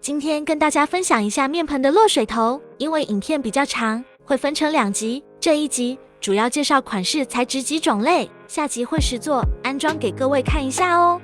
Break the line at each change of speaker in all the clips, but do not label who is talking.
今天跟大家分享一下面盆的落水头，因为影片比较长，会分成2集。这一集主要介绍款式、材质及种类，下集会实作安装给各位看一下哦。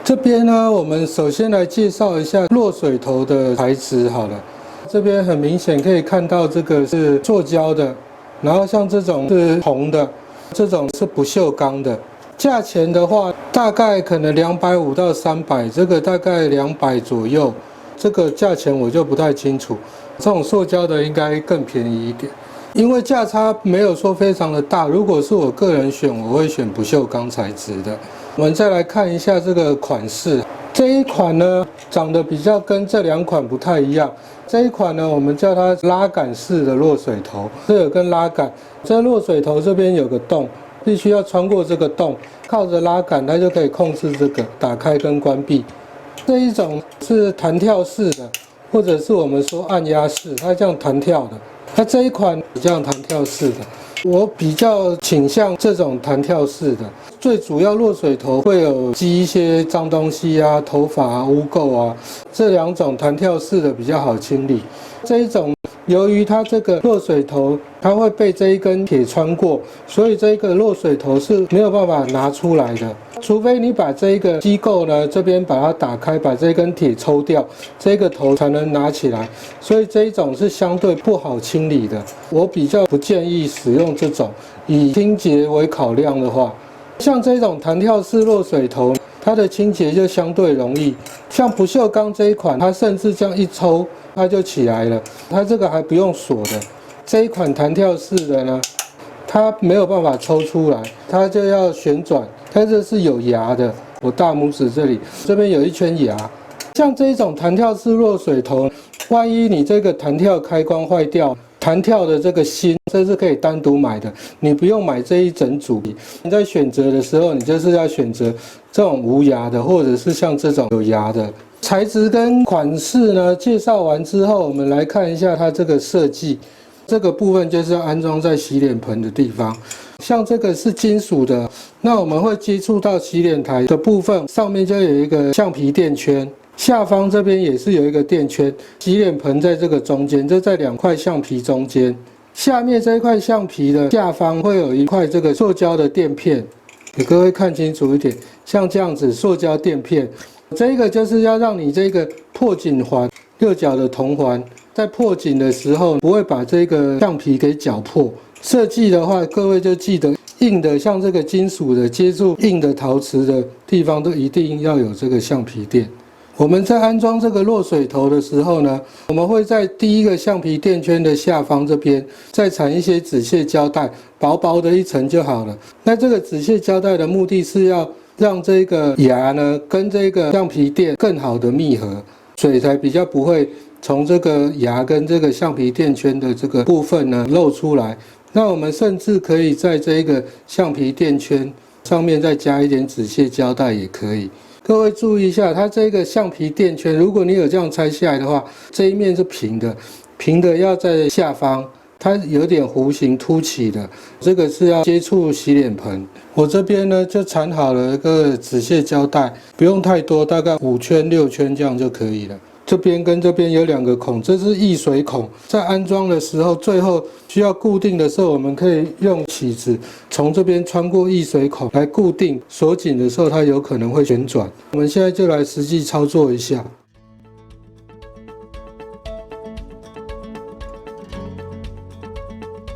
这边呢，我们首先来介绍一下落水头的材质好了。这边很明显可以看到，这个是塑胶的，然后像这种是铜的，这种是不锈钢的。价钱的话，大概可能250到300，这个大概200左右。这个价钱我就不太清楚。这种塑胶的应该更便宜一点，因为价差没有说非常的大。如果是我个人选，我会选不锈钢材质的。我们再来看一下这个款式，这一款呢长得比较跟这2款不太一样。这一款呢，我们叫它拉杆式的落水头，这有根拉杆，这落水头这边有个洞，必须要穿过这个洞，靠着拉杆，它就可以控制这个打开跟关闭。这一种是弹跳式的，或者是我们说按压式，它这样弹跳的。它这一款这样弹跳式的。我比较倾向这种弹跳式的，最主要落水头会有积一些脏东西啊、头发啊、污垢啊，这2种弹跳式的比较好清理。这一种由于它这个落水头它会被这一根铁穿过，所以这个落水头是没有办法拿出来的，除非你把这一个机构呢这边把它打开，把这根铁抽掉，这个头才能拿起来，所以这一种是相对不好清理的。我比较不建议使用这种，以清洁为考量的话，像这种弹跳式落水头，它的清洁就相对容易。像不锈钢这一款，它甚至这样一抽它就起来了，它这个还不用锁的。这一款弹跳式的呢，它没有办法抽出来，它就要旋转，它这是有牙的。我大拇指这边有一圈牙。像这种弹跳式落水头，万一你这个弹跳开关坏掉，弹跳的这个芯，这是可以单独买的，你不用买这一整组。你在选择的时候，你就是要选择这种无牙的，或者是像这种有牙的。材质跟款式呢，介绍完之后，我们来看一下它这个设计。这个部分就是要安装在洗脸盆的地方，像这个是金属的，那我们会接触到洗脸台的部分，上面就有一个橡皮垫圈。下方这边也是有一个垫圈，洗脸盆在这个中间，就在2块橡皮中间。下面这一块橡皮的下方会有一块这个塑胶的垫片，给各位看清楚一点，像这样子塑胶垫片，这个就是要让你这个破紧环6角的铜环，在破紧的时候不会把这个橡皮给绞破。设计的话，各位就记得硬的，像这个金属的接触硬的陶瓷的地方，都一定要有这个橡皮垫。我们在安装这个落水头的时候呢，我们会在第一个橡皮垫圈的下方这边再缠一些止泻胶带，薄薄的一层就好了。那这个止泻胶带的目的是要让这个牙呢跟这个橡皮垫更好的密合，水才比较不会从这个牙跟这个橡皮垫圈的这个部分呢漏出来。那我们甚至可以在这个橡皮垫圈上面再加一点止泻胶带也可以。各位注意一下，它这个橡皮垫圈，如果你有这样拆下来的话，这一面是平的，平的要在下方，它有点弧形凸起的，这个是要接触洗脸盆。我这边呢就缠好了一个止泻胶带，不用太多，大概5圈6圈这样就可以了。这边跟这边有2个孔，这是溢水孔。在安装的时候，最后需要固定的时候，我们可以用起子从这边穿过溢水孔来固定，锁紧的时候它有可能会旋转。我们现在就来实际操作一下。